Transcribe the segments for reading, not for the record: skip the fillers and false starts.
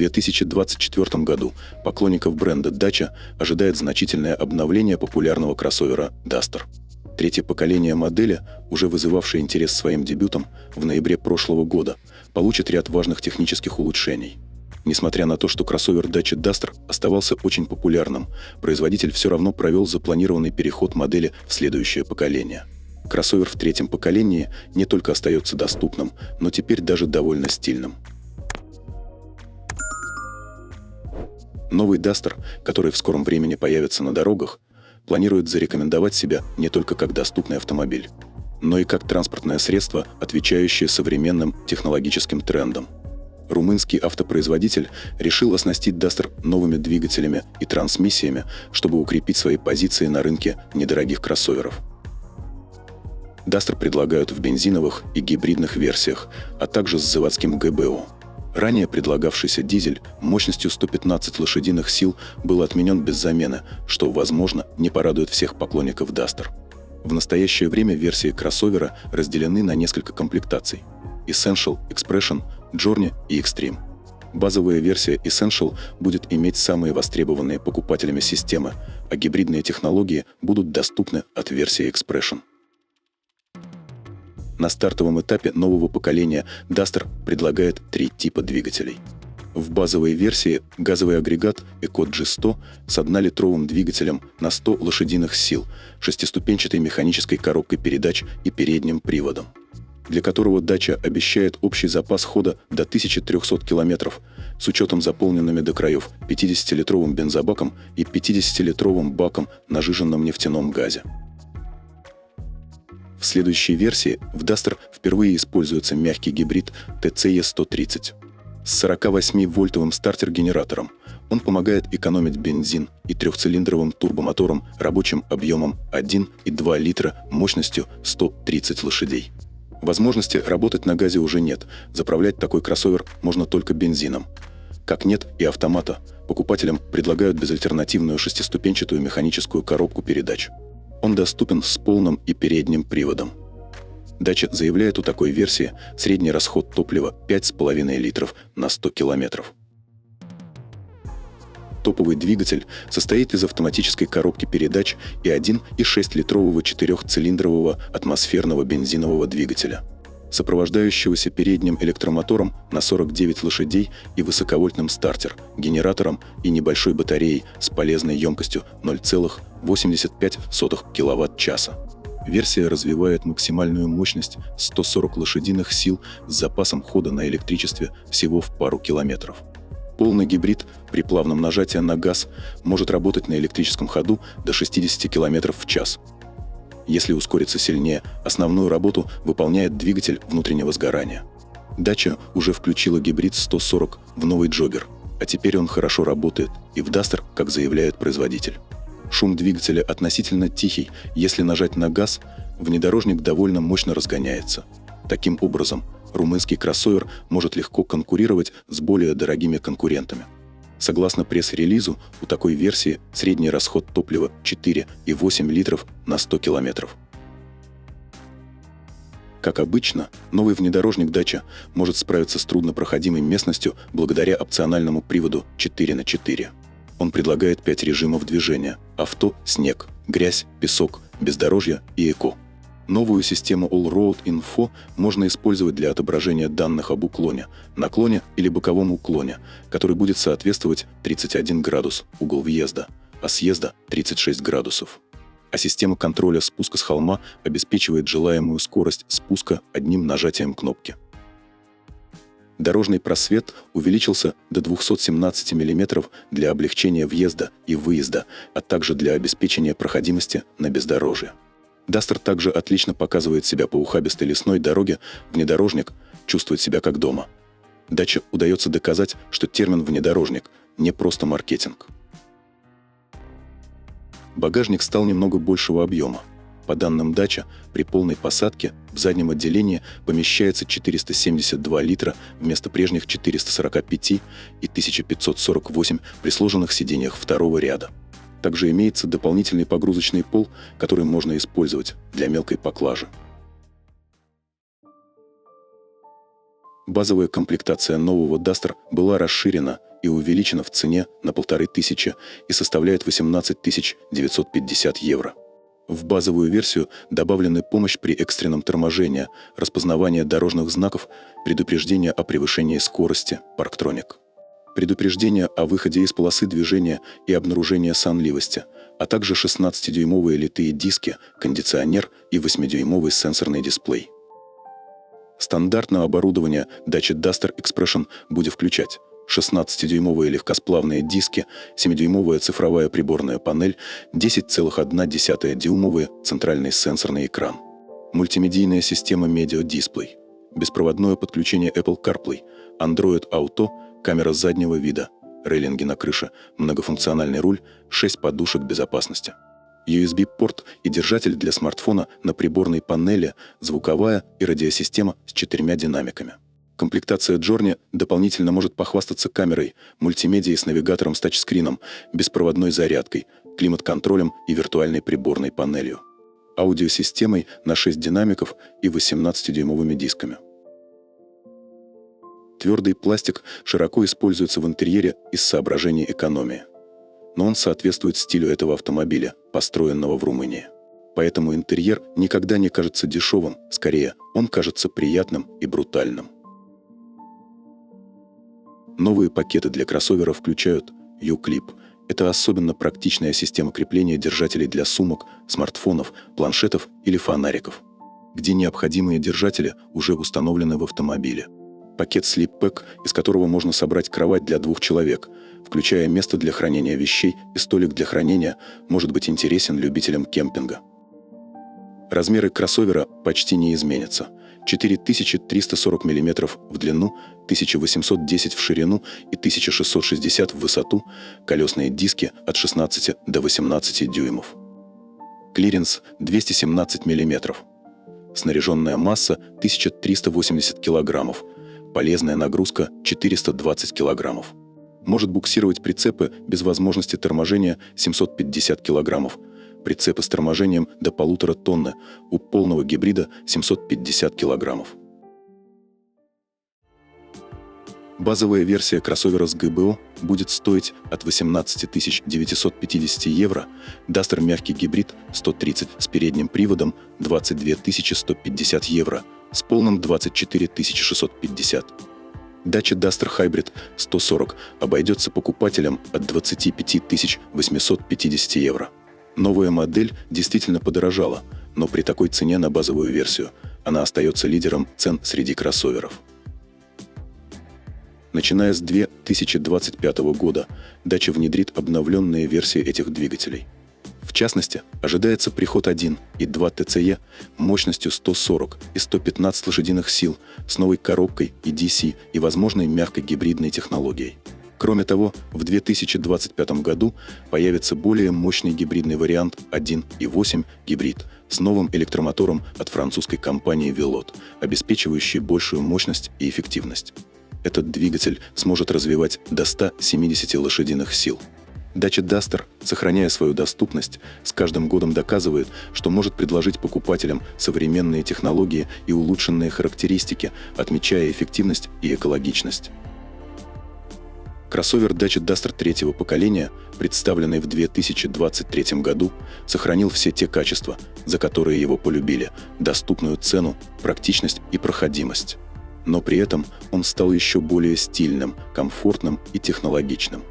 2024 году поклонников бренда Dacia ожидает значительное обновление популярного кроссовера Duster. Третье поколение модели, уже вызывавшее интерес своим дебютом в ноябре прошлого года, получит ряд важных технических улучшений. Несмотря на то, что кроссовер Dacia Duster оставался очень популярным, производитель все равно провел запланированный переход модели в следующее поколение. Кроссовер в третьем поколении не только остается доступным, но теперь даже довольно стильным. Новый Duster, который в скором времени появится на дорогах, планирует зарекомендовать себя не только как доступный автомобиль, но и как транспортное средство, отвечающее современным технологическим трендам. Румынский автопроизводитель решил оснастить Duster новыми двигателями и трансмиссиями, чтобы укрепить свои позиции на рынке недорогих кроссоверов. Duster предлагают в бензиновых и гибридных версиях, а также с заводским ГБО. Ранее предлагавшийся дизель мощностью 115 лошадиных сил был отменен без замены, что, возможно, не порадует всех поклонников Duster. В настоящее время версии кроссовера разделены на несколько комплектаций: Essential, Expression, Journey и Extreme. Базовая версия Essential будет иметь самые востребованные покупателями системы, а гибридные технологии будут доступны от версии Expression. На стартовом этапе нового поколения Duster предлагает 3 типа двигателей. В базовой версии газовый агрегат Eco G100 с 1-литровым двигателем на 100 лошадиных сил, шестиступенчатой механической коробкой передач и передним приводом, для которого Dacia обещает общий запас хода до 1300 км с учетом заполненными до краев 50-литровым бензобаком и 50-литровым баком на жиженном нефтяном газе. В следующей версии в Duster впервые используется мягкий гибрид TCE-130 с 48-вольтовым стартер-генератором. Он помогает экономить бензин и трехцилиндровым турбомотором рабочим объемом 1,2 литра мощностью 130 лошадей. Возможности работать на газе уже нет, заправлять такой кроссовер можно только бензином. Как нет и автомата, покупателям предлагают безальтернативную шестиступенчатую механическую коробку передач. Он доступен с полным и передним приводом. Dacia заявляет у такой версии средний расход топлива 5,5 литров на 100 километров. Топовый двигатель состоит из автоматической коробки передач и 1,6-литрового четырехцилиндрового атмосферного бензинового двигателя, сопровождающегося передним электромотором на 49 лошадей и высоковольтным стартер-генератором и небольшой батареей с полезной емкостью 0,85 киловатт-часа. Версия развивает максимальную мощность 140 лошадиных сил с запасом хода на электричестве всего в пару километров. Полный гибрид при плавном нажатии на газ может работать на электрическом ходу до 60 км в час. Если ускориться сильнее, основную работу выполняет двигатель внутреннего сгорания. Dacia уже включила гибрид 140 в новый Jogger, а теперь он хорошо работает и в Duster, как заявляет производитель. Шум двигателя относительно тихий, если нажать на газ, внедорожник довольно мощно разгоняется. Таким образом, румынский кроссовер может легко конкурировать с более дорогими конкурентами. Согласно пресс-релизу, у такой версии средний расход топлива 4,8 литров на 100 километров. Как обычно, новый внедорожник Dacia может справиться с труднопроходимой местностью благодаря опциональному приводу 4х4. Он предлагает 5 режимов движения – авто, снег, грязь, песок, бездорожье и эко. Новую систему All-Road Info можно использовать для отображения данных об уклоне, наклоне или боковом уклоне, который будет соответствовать 31 градус угол въезда, а съезда 36 градусов. А система контроля спуска с холма обеспечивает желаемую скорость спуска одним нажатием кнопки. Дорожный просвет увеличился до 217 мм для облегчения въезда и выезда, а также для обеспечения проходимости на бездорожье. Duster также отлично показывает себя по ухабистой лесной дороге, внедорожник чувствует себя как дома. Dacia удается доказать, что термин «внедорожник» не просто маркетинг. Багажник стал немного большего объема. По данным Dacia, при полной посадке в заднем отделении помещается 472 литра вместо прежних 445 и 1548 при сложенных сиденьях второго ряда. Также имеется дополнительный погрузочный пол, который можно использовать для мелкой поклажи. Базовая комплектация нового Duster была расширена и увеличена в цене на 1500 и составляет 18 950 евро. В базовую версию добавлены помощь при экстренном торможении, распознавание дорожных знаков, предупреждение о превышении скорости Parktronic, предупреждение о выходе из полосы движения и обнаружение сонливости, а также 16-дюймовые литые диски, кондиционер и 8-дюймовый сенсорный дисплей. Стандартное оборудование дачи Duster Expression будет включать 16-дюймовые легкосплавные диски, 7-дюймовая цифровая приборная панель, 10,1-дюймовый центральный сенсорный экран, мультимедийная система Media Display, беспроводное подключение Apple CarPlay, Android Auto, камера заднего вида, рейлинги на крыше, многофункциональный руль, 6 подушек безопасности, USB-порт и держатель для смартфона на приборной панели, звуковая и радиосистема с 4 динамиками. Комплектация Journey дополнительно может похвастаться камерой, мультимедией с навигатором с тачскрином, беспроводной зарядкой, климат-контролем и виртуальной приборной панелью, аудиосистемой на 6 динамиков и 18-дюймовыми дисками. Твердый пластик широко используется в интерьере из соображений экономии. Но он соответствует стилю этого автомобиля, построенного в Румынии. Поэтому интерьер никогда не кажется дешевым, скорее, он кажется приятным и брутальным. Новые пакеты для кроссовера включают U-Clip. Это особенно практичная система крепления держателей для сумок, смартфонов, планшетов или фонариков, где необходимые держатели уже установлены в автомобиле. Пакет Sleep Pack, из которого можно собрать кровать для 2 человек, включая место для хранения вещей и столик для хранения, может быть интересен любителям кемпинга. Размеры кроссовера почти не изменятся. 4340 мм в длину, 1810 в ширину и 1660 в высоту, колесные диски от 16 до 18 дюймов. Клиренс 217 мм. Снаряженная масса 1380 кг. Полезная нагрузка 420 кг. Может буксировать прицепы без возможности торможения 750 кг. Прицепы с торможением до 1,5 тонны, у полного гибрида 750 кг. Базовая версия кроссовера с ГБО будет стоить от 18 950 евро, Duster мягкий гибрид 130 с передним приводом 22 150 евро, с полным 24 650. Дача Duster Hybrid 140 обойдется покупателям от 25 850 евро. Новая модель действительно подорожала, но при такой цене на базовую версию она остается лидером цен среди кроссоверов. Начиная с 2025 года, Dacia внедрит обновленные версии этих двигателей. В частности, ожидается приход 1 и 2 TCE мощностью 140 и 115 лошадиных сил с новой коробкой и DC и возможной мягкой гибридной технологией. Кроме того, в 2025 году появится более мощный гибридный вариант 1.8 гибрид с новым электромотором от французской компании Velotte, обеспечивающий большую мощность и эффективность. Этот двигатель сможет развивать до 170 лошадиных сил. Dacia Duster, сохраняя свою доступность, с каждым годом доказывает, что может предложить покупателям современные технологии и улучшенные характеристики, отмечая эффективность и экологичность. Кроссовер Dacia Duster третьего поколения, представленный в 2023 году, сохранил все те качества, за которые его полюбили, доступную цену, практичность и проходимость. Но при этом он стал еще более стильным, комфортным и технологичным.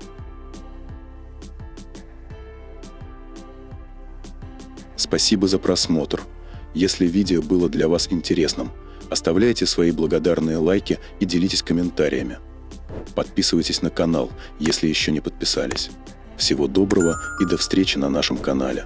Спасибо за просмотр. Если видео было для вас интересным, оставляйте свои благодарные лайки и делитесь комментариями. Подписывайтесь на канал, если еще не подписались. Всего доброго и до встречи на нашем канале.